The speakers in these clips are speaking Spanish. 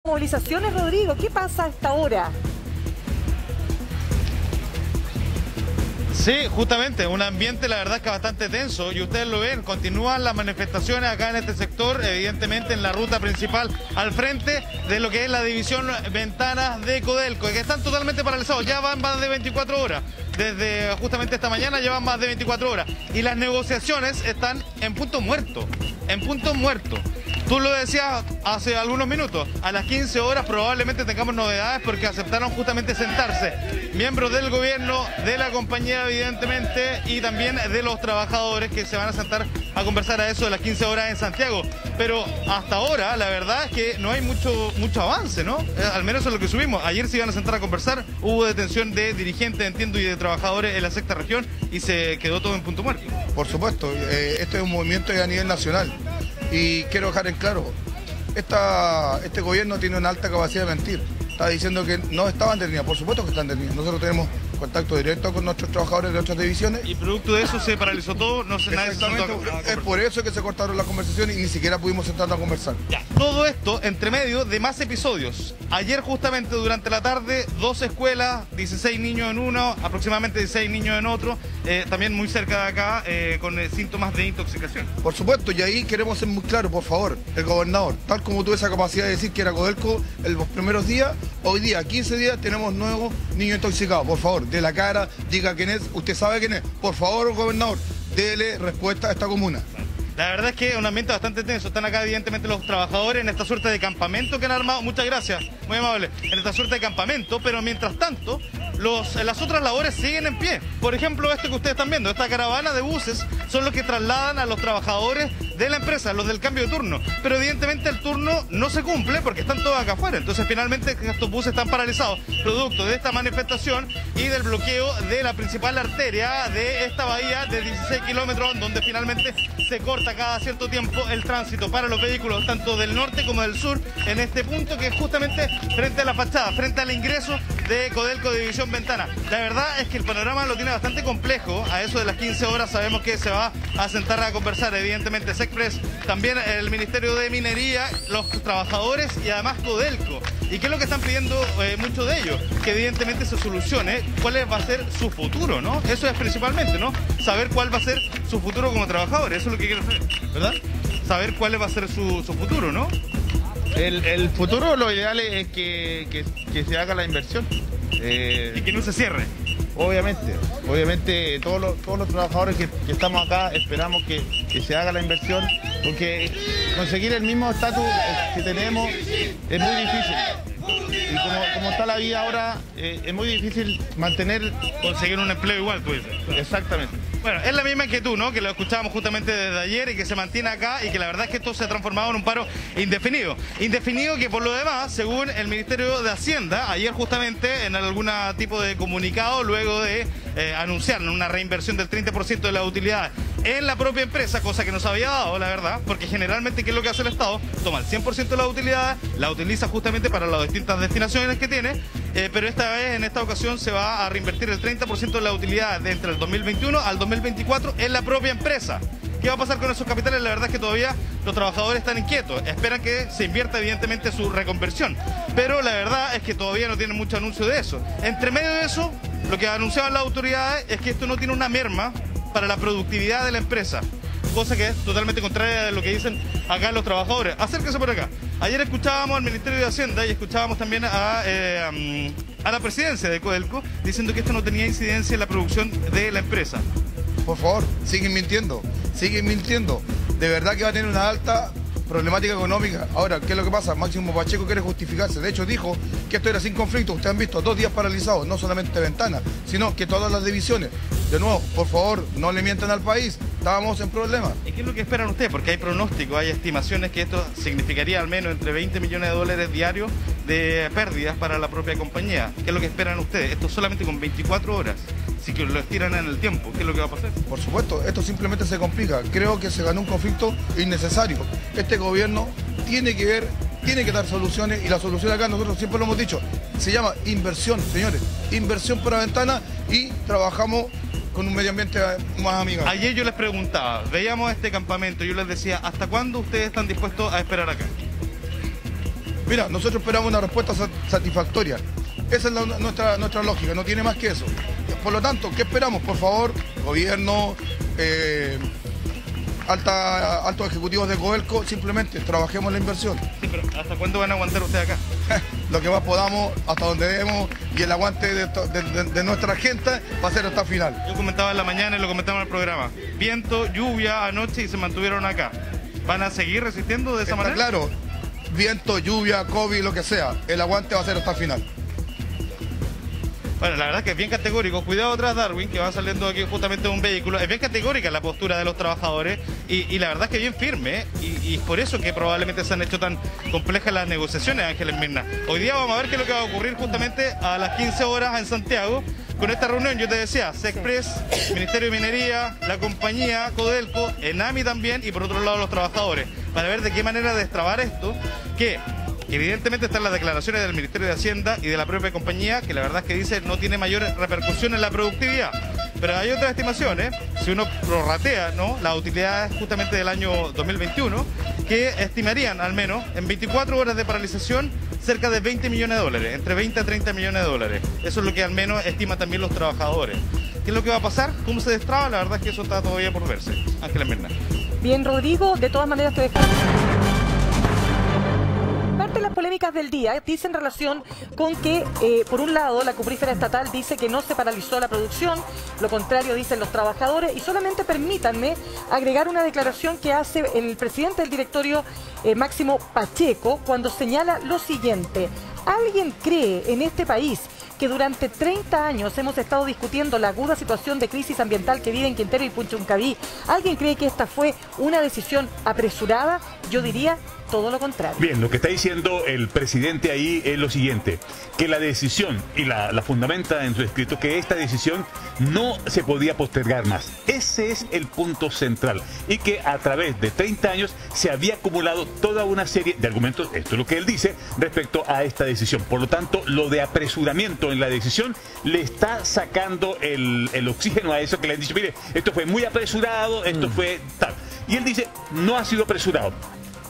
Movilizaciones, Rodrigo, ¿qué pasa a esta hora? Sí, justamente, un ambiente la verdad que bastante tenso y ustedes lo ven, continúan las manifestaciones acá en este sector, evidentemente en la ruta principal al frente de lo que es la división Ventanas de Codelco, que están totalmente paralizados, ya van más de 24 horas, desde justamente esta mañana llevan más de 24 horas y las negociaciones están en punto muerto, en punto muerto. Tú lo decías hace algunos minutos, a las 15 horas probablemente tengamos novedades porque aceptaron justamente sentarse miembros del gobierno, de la compañía evidentemente y también de los trabajadores que se van a sentar a conversar a eso de las 15 horas en Santiago. Pero hasta ahora la verdad es que no hay mucho avance, ¿no? Al menos eso es lo que subimos. Ayer se iban a sentar a conversar, hubo detención de dirigentes, entiendo, y de trabajadores en la sexta región y se quedó todo en punto muerto. Por supuesto, este es un movimiento a nivel nacional. Y quiero dejar en claro, este gobierno tiene una alta capacidad de mentir. Está diciendo que no estaban detenidos, por supuesto que están detenidos. Nosotros tenemos contacto directo con nuestros trabajadores de otras divisiones. Y producto de eso se paralizó todo, no se nadie. Exactamente, es por eso que se cortaron las conversaciones y ni siquiera pudimos sentarnos a conversar. Ya, todo esto entre medio de más episodios. Ayer justamente durante la tarde, 2 escuelas, 16 niños en uno, aproximadamente 16 niños en otro, también muy cerca de acá, con síntomas de intoxicación. Por supuesto, y ahí queremos ser muy claros, por favor, el gobernador, tal como tuvo esa capacidad de decir que era Codelco en los primeros días, hoy día, 15 días, tenemos nuevos niños intoxicados. Por favor, de la cara, diga quién es, usted sabe quién es. Por favor, gobernador, dele respuesta a esta comuna. La verdad es que es un ambiente bastante tenso. Están acá evidentemente los trabajadores en esta suerte de campamento que han armado. Muchas gracias, muy amable. En esta suerte de campamento, pero mientras tanto, las otras labores siguen en pie. Por ejemplo, esto que ustedes están viendo, esta caravana de buses son los que trasladan a los trabajadores de la empresa, los del cambio de turno. Pero evidentemente el turno no se cumple porque están todos acá afuera. Entonces finalmente estos buses están paralizados, producto de esta manifestación y del bloqueo de la principal arteria de esta bahía de 16 kilómetros, donde finalmente se corta cada cierto tiempo el tránsito para los vehículos tanto del norte como del sur en este punto que es justamente frente a la fachada, frente al ingreso de Codelco División Ventana. La verdad es que el panorama lo tiene bastante complejo. A eso de las 15 horas sabemos que se va a sentar a conversar evidentemente Secpress, también el Ministerio de Minería, los trabajadores y además Codelco. ¿Y qué es lo que están pidiendo muchos de ellos? Que evidentemente se solucione cuál va a ser su futuro, ¿no? Eso es principalmente, ¿no? Saber cuál va a ser su futuro como trabajadores, eso es lo que quiero saber, ¿verdad? Saber cuál va a ser su futuro, ¿no? El futuro, lo ideal es que se haga la inversión. Y que no se cierre. Obviamente todos los trabajadores que estamos acá esperamos que se haga la inversión, porque conseguir el mismo estatus que tenemos es muy difícil. Y como está la vida ahora, es muy difícil conseguir un empleo igual, tú dices. Exactamente. Bueno, es la misma inquietud, ¿no? Que lo escuchábamos justamente desde ayer y que se mantiene acá y que la verdad es que esto se ha transformado en un paro indefinido. Indefinido que por lo demás, según el Ministerio de Hacienda, ayer justamente en algún tipo de comunicado, luego de anunciar una reinversión del 30% de las utilidades en la propia empresa, cosa que no se había dado, la verdad, porque generalmente, ¿qué es lo que hace el Estado? Toma el 100% de las utilidades, la utiliza justamente para las distintas destinaciones que tiene, pero esta vez, en esta ocasión, se va a reinvertir el 30% de la utilidad de entre el 2021 al 2024 en la propia empresa. ¿Qué va a pasar con esos capitales? La verdad es que todavía los trabajadores están inquietos, esperan que se invierta evidentemente su reconversión, pero la verdad es que todavía no tienen mucho anuncio de eso. Entre medio de eso, lo que anunciaban las autoridades es que esto no tiene una merma para la productividad de la empresa, cosa que es totalmente contraria de lo que dicen acá los trabajadores. Acérquense por acá. Ayer escuchábamos al Ministerio de Hacienda y escuchábamos también a la presidencia de Codelco diciendo que esto no tenía incidencia en la producción de la empresa. Por favor, siguen mintiendo. De verdad que va a tener una alta problemática económica. Ahora, ¿qué es lo que pasa? Máximo Pacheco quiere justificarse. De hecho, dijo que esto era sin conflicto. Ustedes han visto 2 días paralizados, no solamente Ventana, sino que todas las divisiones. De nuevo, por favor, no le mientan al país. Estábamos en problemas. ¿Y qué es lo que esperan ustedes? Porque hay pronósticos, hay estimaciones que esto significaría al menos entre 20 millones de dólares diarios de pérdidas para la propia compañía. ¿Qué es lo que esperan ustedes? Esto solamente con 24 horas. Si que lo estiran en el tiempo, ¿qué es lo que va a pasar? Por supuesto, esto simplemente se complica. Creo que se ganó un conflicto innecesario. Este gobierno tiene que dar soluciones y la solución acá, nosotros siempre lo hemos dicho, se llama inversión, señores. Inversión para Ventana y trabajamos con un medio ambiente más amigable. Ayer yo les preguntaba, veíamos este campamento, yo les decía, ¿hasta cuándo ustedes están dispuestos a esperar acá? Mira, nosotros esperamos una respuesta satisfactoria. Esa es nuestra lógica, no tiene más que eso. Por lo tanto, ¿qué esperamos? Por favor, gobierno, altos ejecutivos de Codelco, simplemente trabajemos la inversión. Sí, pero ¿hasta cuándo van a aguantar ustedes acá? Lo que más podamos, hasta donde debemos, y el aguante de nuestra gente va a ser hasta el final. Yo comentaba en la mañana y lo comentaba en el programa. Viento, lluvia anoche y se mantuvieron acá. ¿Van a seguir resistiendo de esa manera? Claro, viento, lluvia, COVID, lo que sea, el aguante va a ser hasta el final. Bueno, la verdad es que es bien categórico. Cuidado atrás, Darwin, que va saliendo aquí justamente de un vehículo. Es bien categórica la postura de los trabajadores y la verdad es que bien firme. Y es por eso que probablemente se han hecho tan complejas las negociaciones, Ángeles Mirna. Hoy día vamos a ver qué es lo que va a ocurrir justamente a las 15 horas en Santiago. Con esta reunión, yo te decía, Sexpress, Ministerio de Minería, la compañía, Codelco, Enami también y por otro lado los trabajadores. Para ver de qué manera destrabar esto, que evidentemente están las declaraciones del Ministerio de Hacienda y de la propia compañía, que la verdad es que dice no tiene mayor repercusión en la productividad. Pero hay otras estimaciones, si uno prorratea, ¿no?, las utilidades justamente del año 2021, que estimarían al menos en 24 horas de paralización cerca de 20 millones de dólares, entre 20 a 30 millones de dólares. Eso es lo que al menos estiman también los trabajadores. ¿Qué es lo que va a pasar? ¿Cómo se destraba? La verdad es que eso está todavía por verse. Ángeles Mirna. Bien, Rodrigo, de todas maneras te dejo... Parte de las polémicas del día dice en relación con que, por un lado, la cuprífera estatal dice que no se paralizó la producción, lo contrario dicen los trabajadores, y solamente permítanme agregar una declaración que hace el presidente del directorio, Máximo Pacheco, cuando señala lo siguiente: ¿alguien cree en este país que durante 30 años hemos estado discutiendo la aguda situación de crisis ambiental que vive en Quintero y Puchuncaví? ¿Alguien cree que esta fue una decisión apresurada? Yo diría todo lo contrario. Bien, lo que está diciendo el presidente ahí es lo siguiente, que la decisión, y la fundamenta en su escrito, que esta decisión no se podía postergar más. Ese es el punto central. Y que a través de 30 años se había acumulado toda una serie de argumentos, esto es lo que él dice, respecto a esta decisión. Por lo tanto, lo de apresuramiento en la decisión le está sacando el oxígeno a eso que le han dicho, mire, esto fue muy apresurado, esto fue tal. Y él dice, no ha sido apresurado.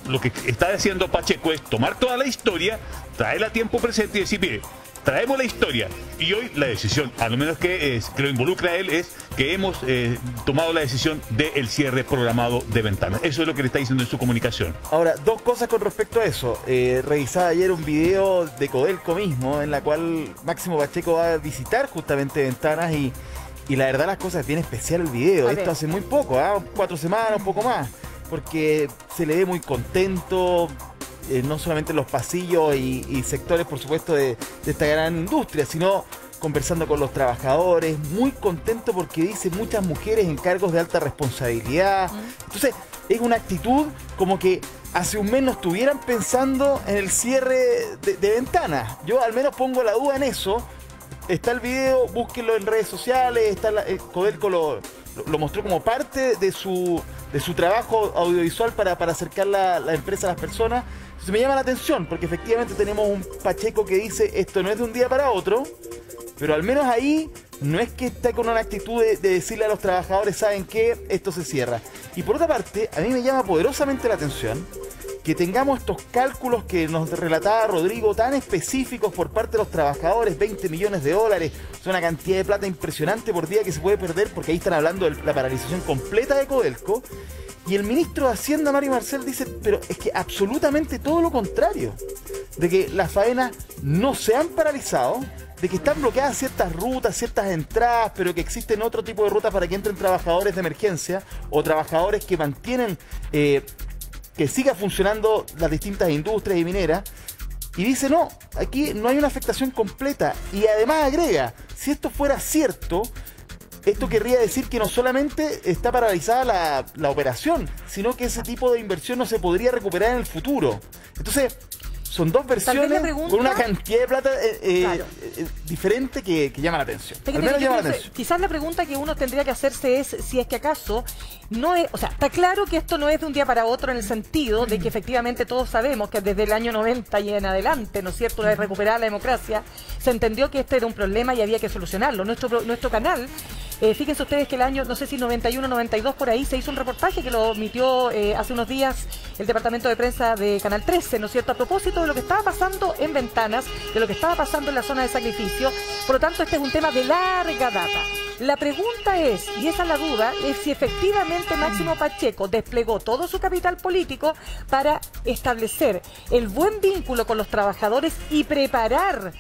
Lo que está haciendo Pacheco es tomar toda la historia, traerla a tiempo presente y decir, mire, traemos la historia. Y hoy la decisión, a lo menos que lo involucra a él, es que hemos tomado la decisión del cierre programado de ventanas. Eso es lo que le está diciendo en su comunicación. Ahora, dos cosas con respecto a eso. Revisaba ayer un video de Codelco mismo, en la cual Máximo Pacheco va a visitar justamente ventanas y la verdad las cosas es bien especial el video. Esto hace muy poco, 4 semanas, un poco más. Porque se le ve muy contento, no solamente en los pasillos y sectores, por supuesto, de esta gran industria, sino conversando con los trabajadores, muy contento porque dice muchas mujeres en cargos de alta responsabilidad. Entonces, es una actitud como que hace un mes no estuvieran pensando en el cierre de ventanas. Yo al menos pongo la duda en eso. Está el video, búsquenlo en redes sociales, está Codelco lo mostró como parte de su trabajo audiovisual para acercar la empresa a las personas. Entonces me llama la atención, porque efectivamente tenemos un Pacheco que dice, esto no es de un día para otro, pero al menos ahí no es que está con una actitud de decirle a los trabajadores, ¿saben qué? Esto se cierra. Y por otra parte, a mí me llama poderosamente la atención que tengamos estos cálculos que nos relataba Rodrigo, tan específicos por parte de los trabajadores, 20 millones de dólares, es una cantidad de plata impresionante por día que se puede perder, porque ahí están hablando de la paralización completa de Codelco, y el ministro de Hacienda, Mario Marcel, dice, pero es que absolutamente todo lo contrario, de que las faenas no se han paralizado, de que están bloqueadas ciertas rutas, ciertas entradas, pero que existen otro tipo de rutas para que entren trabajadores de emergencia, o trabajadores que mantienen... que siga funcionando las distintas industrias y mineras, y dice, no, aquí no hay una afectación completa, y además agrega, si esto fuera cierto, esto querría decir que no solamente está paralizada la operación, sino que ese tipo de inversión no se podría recuperar en el futuro. Entonces, son dos versiones con una cantidad de plata diferente que llama la atención. Al menos llama la atención. Quizás la pregunta que uno tendría que hacerse es si es que acaso no es, o sea, está claro que esto no es de un día para otro en el sentido de que efectivamente todos sabemos que desde el año 90 y en adelante, ¿no es cierto?, de recuperar la democracia, se entendió que este era un problema y había que solucionarlo. Nuestro canal Fíjense ustedes que el año, no sé si 91, 92 por ahí, se hizo un reportaje que lo emitió hace unos días el departamento de prensa de Canal 13, ¿no es cierto?, a propósito de lo que estaba pasando en Ventanas, de lo que estaba pasando en la zona de sacrificio. Por lo tanto, este es un tema de larga data. La pregunta es, y esa es la duda, es si efectivamente Máximo Pacheco desplegó todo su capital político para establecer el buen vínculo con los trabajadores y preparar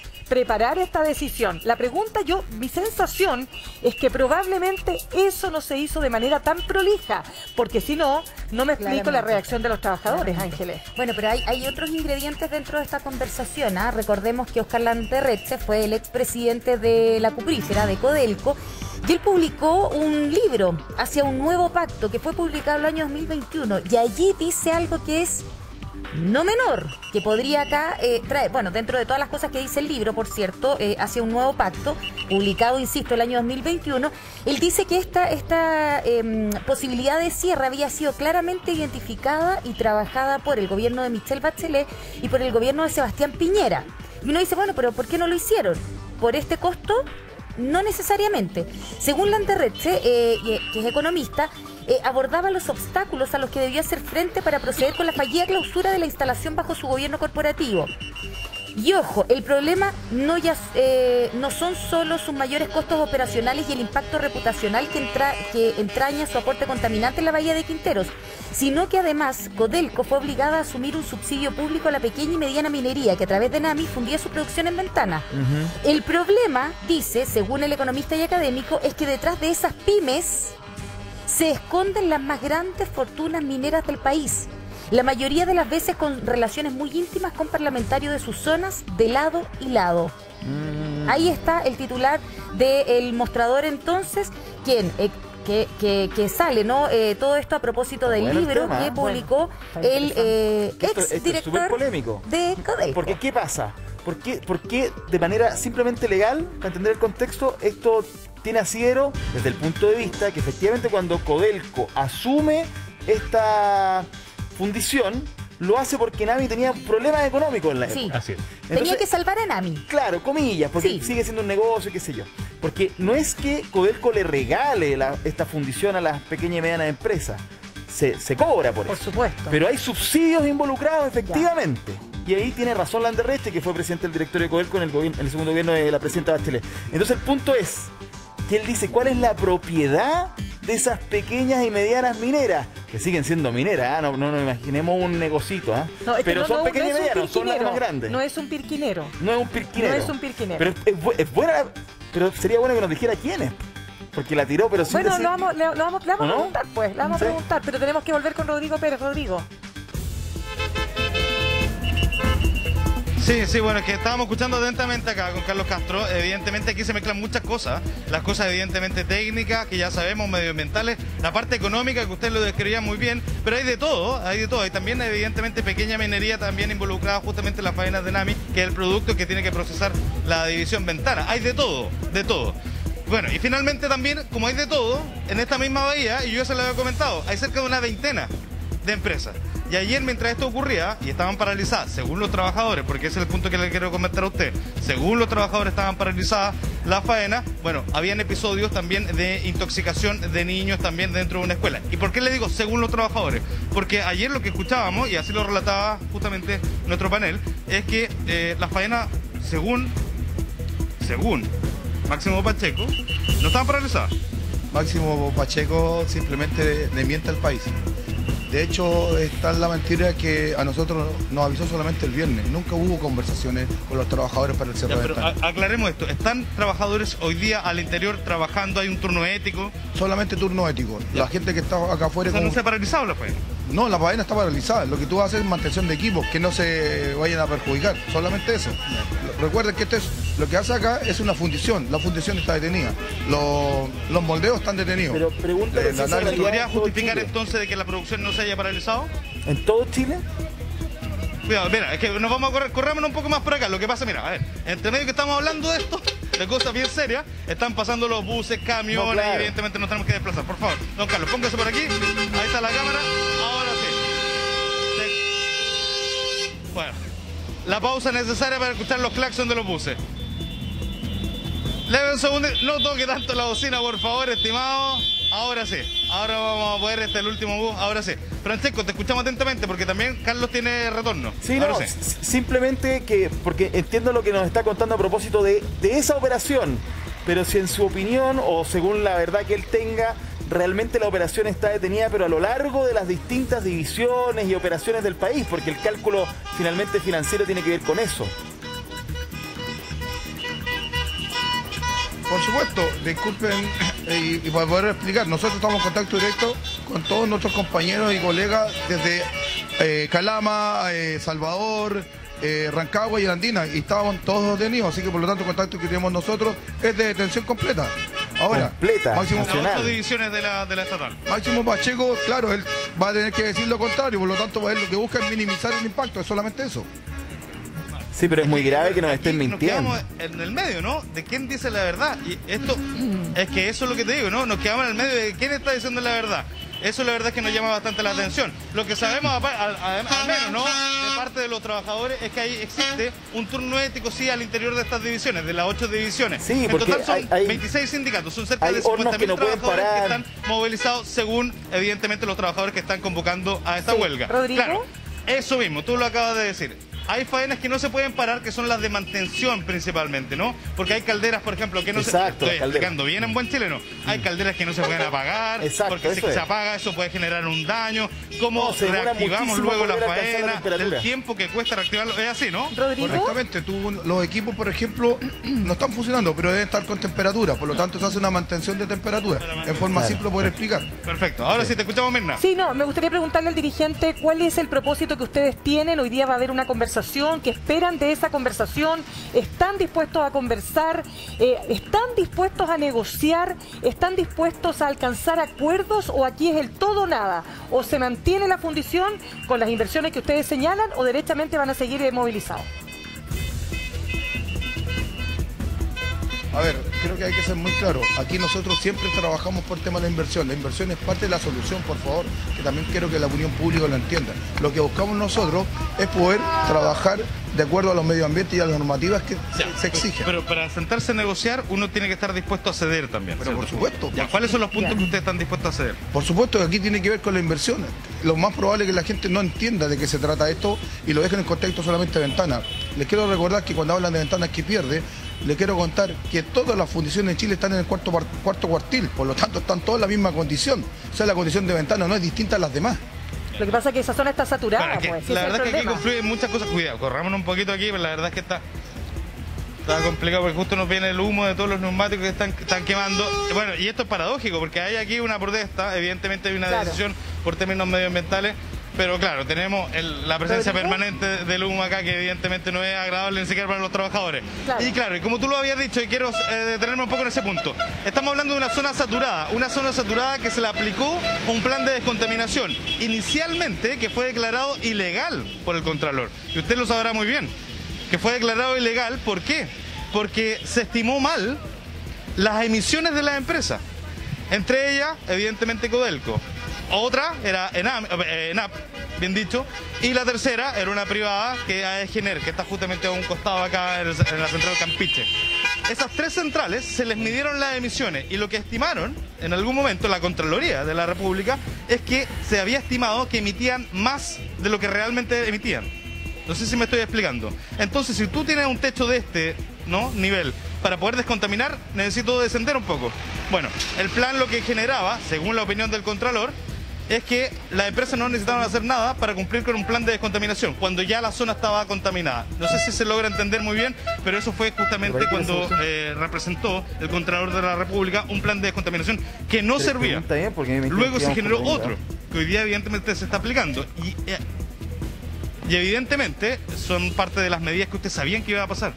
esta decisión. La pregunta, mi sensación es que probablemente eso no se hizo de manera tan prolija, porque si no, no me explico la reacción de los trabajadores, Ángeles. Bueno, pero hay otros ingredientes dentro de esta conversación, ¿ah? Recordemos que Oscar Landerretche fue el expresidente de la cuprífera, de Codelco, y él publicó un libro hacia un nuevo pacto que fue publicado el año 2021, y allí dice algo que es no menor, que podría acá traer, bueno, dentro de todas las cosas que dice el libro, por cierto, hacia un nuevo pacto, publicado, insisto, el año 2021, él dice que esta posibilidad de cierre había sido claramente identificada y trabajada por el gobierno de Michelle Bachelet y por el gobierno de Sebastián Piñera. Y uno dice, bueno, pero ¿por qué no lo hicieron? ¿Por este costo? No necesariamente. Según Landerretche, que es economista, abordaba los obstáculos a los que debía hacer frente para proceder con la fallida clausura de la instalación bajo su gobierno corporativo. Y ojo, el problema no son solo sus mayores costos operacionales y el impacto reputacional que entraña su aporte contaminante en la bahía de Quinteros, sino que además Codelco fue obligada a asumir un subsidio público a la pequeña y mediana minería que a través de NAMI fundía su producción en Ventana. El problema, dice, según el economista y académico, es que detrás de esas pymes se esconden las más grandes fortunas mineras del país, la mayoría de las veces con relaciones muy íntimas con parlamentarios de sus zonas de lado y lado. Ahí está el titular del Mostrador entonces, que sale, ¿no? Todo esto a propósito del libro que publicó el ex director de Codelco. Porque ¿qué pasa? ¿Por qué de manera simplemente legal, para entender el contexto, esto tiene asidero desde el punto de vista que efectivamente cuando Codelco asume esta fundición, lo hace porque NAMI tenía problemas económicos en la época. Sí. Así es. Entonces, tenía que salvar a NAMI. Claro, comillas, porque Sí. sigue siendo un negocio, qué sé yo. Porque no es que Codelco le regale esta fundición a las pequeñas y medianas empresas. Se cobra por eso. Por supuesto. Pero hay subsidios involucrados, efectivamente. Y ahí tiene razón Landerretche, que fue presidente del directorio de Codelco en el segundo gobierno de la presidenta Bachelet. Entonces el punto es que él dice cuál es la propiedad de esas pequeñas y medianas mineras, que siguen siendo mineras, no nos imaginemos un negocito, No, es que pero son no pequeñas y es un medianas, son las pirquinero, más grandes. No es un pirquinero. No es un pirquinero. No es un pirquinero. Pero es buena, pero sería bueno que nos dijera quién es. Porque la tiró, pero sin Bueno, decir... le vamos ¿O a no? preguntar, pues. Le vamos a Sí. preguntar, pero tenemos que volver con Rodrigo Pérez. Rodrigo. Sí, bueno, es que estábamos escuchando atentamente acá con Carlos Castro. Evidentemente aquí se mezclan muchas cosas. Las cosas evidentemente técnicas, que ya sabemos, medioambientales, la parte económica, que usted lo describía muy bien, pero hay de todo. Hay también evidentemente pequeña minería también involucrada justamente en las faenas de NAMI, que es el producto que tiene que procesar la división Ventana. Hay de todo, de todo. Bueno, y finalmente también, como hay de todo, en esta misma bahía, y yo se lo había comentado, hay cerca de una veintena de empresas. Y ayer, mientras esto ocurría, y estaban paralizadas, según los trabajadores, porque ese es el punto que le quiero comentar a usted, según los trabajadores estaban paralizadas las faenas, bueno, habían episodios también de intoxicación de niños también dentro de una escuela. ¿Y por qué le digo según los trabajadores? Porque ayer lo que escuchábamos, y así lo relataba justamente nuestro panel, es que las faenas, según Máximo Pacheco, no estaban paralizadas. Máximo Pacheco simplemente le miente al país. De hecho, está la mentira que a nosotros nos avisó solamente el viernes. Nunca hubo conversaciones con los trabajadores para el cierre de Pero Ventana. aclaremos esto. ¿Están trabajadores hoy día al interior trabajando? ¿Hay un turno ético? Solamente turno ético. La gente que está acá afuera... O sea, como- no se ha paralizado la faena. No, la faena está paralizada. Lo que tú haces es mantención de equipos, que no se vayan a perjudicar. Solamente eso. Recuerden que lo que hace acá es una fundición. La fundición está detenida. Los moldeos están detenidos. Pero pregúntale si la se nave- realidad ¿Podría en todo justificar Chile. entonces de que la producción no se haya paralizado? ¿En todo Chile? Cuidado, mira, es que nos vamos a corrámonos un poco más por acá. Lo que pasa, mira, a ver, entre medio que estamos hablando de esto, de cosas bien serias, están pasando los buses, camiones, No, claro. y evidentemente nos tenemos que desplazar. Por favor, don Carlos, póngase por aquí. Ahí está la cámara. Ahora sí. Bueno, la pausa necesaria para escuchar los claxons de los buses. Leve un segundo, no toque tanto la bocina, por favor, estimado. Ahora sí, ahora vamos a poder el último bus, ahora sí. Francesco, te escuchamos atentamente porque también Carlos tiene retorno. Sí, ahora no, simplemente que, porque entiendo lo que nos está contando a propósito de esa operación, pero si en su opinión o según la verdad que él tenga, realmente la operación está detenida, pero a lo largo de las distintas divisiones y operaciones del país, porque el cálculo finalmente financiero tiene que ver con eso. Por supuesto, disculpen, y para poder explicar, nosotros estamos en contacto directo con todos nuestros compañeros y colegas desde Calama, Salvador, Rancagua y Andina, y estaban todos detenidos, así que por lo tanto el contacto que tenemos nosotros es de detención completa. Ahora, completa, Máximo, las 8 divisiones de la estatal. Máximo Pacheco, claro, él va a tener que decir lo contrario, por lo tanto él lo que busca es minimizar el impacto, es solamente eso. Sí, pero es muy grave que nos estén Nos mintiendo. quedamos en el medio, ¿no? De quién dice la verdad. Y esto, es que eso es lo que te digo, ¿no? Nos quedamos en el medio de quién está diciendo la verdad. Eso la verdad es que nos llama bastante la atención. Lo que sabemos, al menos, ¿no? De parte de los trabajadores, es que ahí existe un turno ético, sí, al interior de estas divisiones, de las 8 divisiones. Sí, en porque total son 26 sindicatos, son cerca de 50.000 trabajadores que están movilizados según, evidentemente, los trabajadores que están convocando a esta huelga. ¿Rodrigo? Claro, eso mismo, tú lo acabas de decir. Hay faenas que no se pueden parar, que son las de mantención principalmente, ¿no? Porque hay calderas, por ejemplo, que no Exacto, se... Estoy explicando bien en buen chileno. Hay calderas que no se pueden apagar, Exacto, porque si se apaga eso puede generar un daño. ¿Cómo reactivamos luego la faena? El tiempo que cuesta reactivarlo. Es así, ¿no? ¿Rodrigo? Correctamente, los equipos, por ejemplo, no están funcionando, pero deben estar con temperatura, por lo tanto se hace una mantención de temperatura, en forma simple poder explicar. Perfecto, ahora sí te escuchamos, Mirna. Sí, no, me gustaría preguntarle al dirigente cuál es el propósito que ustedes tienen. Hoy día va a haber una conversación. ¿Qué esperan de esa conversación? ¿Están dispuestos a conversar? ¿Están dispuestos a negociar? ¿Están dispuestos a alcanzar acuerdos? ¿O aquí es el todo o nada? ¿O se mantiene la fundición con las inversiones que ustedes señalan o derechamente van a seguir movilizados? A ver, creo que hay que ser muy claro. Aquí nosotros siempre trabajamos por el tema de la inversión. La inversión es parte de la solución, por favor, que también quiero que la opinión pública lo entienda. Lo que buscamos nosotros es poder trabajar de acuerdo a los medio ambiente y a las normativas que se exigen. Pero para sentarse a negociar, uno tiene que estar dispuesto a ceder también. Pero por supuesto. Ya, ¿cuáles son los puntos que ustedes están dispuestos a ceder? Por supuesto que aquí tiene que ver con la inversión. Lo más probable es que la gente no entienda de qué se trata esto y lo dejen en contexto solamente de ventanas. Les quiero recordar que cuando hablan de ventanas que pierde, les quiero contar que todas las fundiciones en Chile están en el cuarto cuartil, por lo tanto están todas en la misma condición. O sea, la condición de ventana no es distinta a las demás. Lo que pasa es que esa zona está saturada. Claro, pues, la verdad es que aquí problema. confluyen muchas cosas. Cuidado, corrámonos un poquito aquí, pero la verdad es que está complicado porque justo nos viene el humo de todos los neumáticos que están quemando. Bueno, y esto es paradójico porque hay aquí una protesta, evidentemente hay una decisión por términos medioambientales, pero claro, tenemos la presencia permanente del humo acá que evidentemente no es agradable ni siquiera para los trabajadores. Claro. Y claro, y como tú lo habías dicho, y quiero detenerme un poco en ese punto, estamos hablando de una zona saturada que se le aplicó un plan de descontaminación inicialmente que fue declarado ilegal por el Contralor, y usted lo sabrá muy bien, que fue declarado ilegal. ¿Por qué? Porque se estimó mal las emisiones de las empresas, entre ellas evidentemente Codelco. Otra era ENAP, bien dicho, y la tercera era una privada que es Gener, que está justamente a un costado acá en la central Campiche. Esas 3 centrales se les midieron las emisiones y lo que estimaron en algún momento la Contraloría de la República es que se había estimado que emitían más de lo que realmente emitían. No sé si me estoy explicando. Entonces, si tú tienes un techo de este nivel, para poder descontaminar necesito descender un poco. Bueno, el plan lo que generaba, según la opinión del Contralor, es que las empresas no necesitaban hacer nada para cumplir con un plan de descontaminación, cuando ya la zona estaba contaminada. No sé si se logra entender muy bien, pero eso fue justamente cuando representó el Contralor de la República un plan de descontaminación que no servía. Luego se generó otro, que hoy día evidentemente se está aplicando. Y evidentemente son parte de las medidas que ustedes sabían que iba a pasar.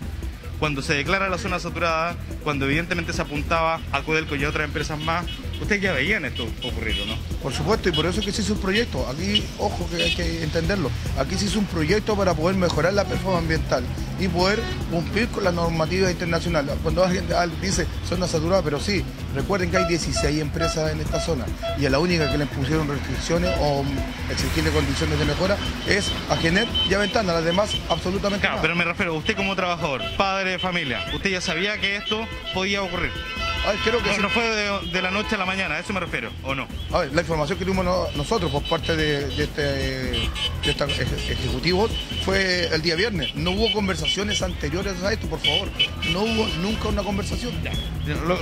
Cuando se declara la zona saturada, cuando evidentemente se apuntaba a Codelco y a otras empresas más, Ustedes ya veían esto ocurrir, ¿o no? Por supuesto, y por eso es que se hizo un proyecto. Aquí, ojo, que hay que entenderlo. Aquí se hizo un proyecto para poder mejorar la performance ambiental y poder cumplir con las normativas internacionales. Cuando alguien dice zona saturada, pero sí, recuerden que hay 16 empresas en esta zona y a la única que le impusieron restricciones o exigirle condiciones de mejora es a Gener y a Ventana, las demás absolutamente Claro, nada. pero me refiero, usted como trabajador, padre de familia, usted ya sabía que esto podía ocurrir. A ver, creo que No, sí. no fue de la noche a la mañana, a eso me refiero, ¿o no? A ver, la información que tuvimos nosotros por parte de estos ejecutivos fue el día viernes. No hubo conversaciones anteriores a esto, por favor. No hubo nunca una conversación.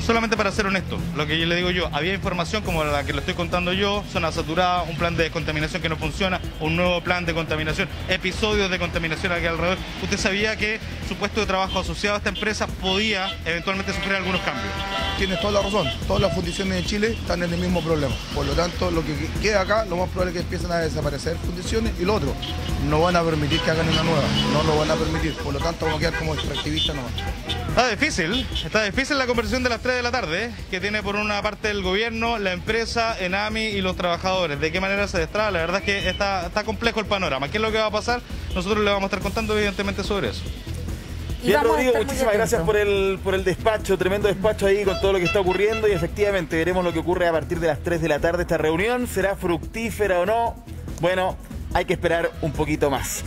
Solamente para ser honesto, lo que yo le digo yo, había información como la que le estoy contando yo, zona saturada, un plan de descontaminación que no funciona, un nuevo plan de contaminación, episodios de contaminación aquí alrededor. ¿Usted sabía que su puesto de trabajo asociado a esta empresa podía eventualmente sufrir algunos cambios? Tienes toda la razón. Todas las fundiciones de Chile están en el mismo problema. Por lo tanto, lo que queda acá, lo más probable es que empiecen a desaparecer fundiciones y lo otro, no van a permitir que hagan una nueva. No lo van a permitir. Por lo tanto, vamos a quedar como extractivistas nomás. Está difícil la conversación de las 3 de la tarde, que tiene por una parte el gobierno, la empresa, ENAMI y los trabajadores. ¿De qué manera se destraba? La verdad es que está complejo el panorama. ¿Qué es lo que va a pasar? Nosotros le vamos a estar contando evidentemente sobre eso. Y Bien, vamos a Rodrigo, estar muy muchísimas gracias atentos. por el despacho, tremendo despacho ahí con todo lo que está ocurriendo y efectivamente veremos lo que ocurre a partir de las 3 de la tarde. Esta reunión será fructífera o no. Bueno, hay que esperar un poquito más.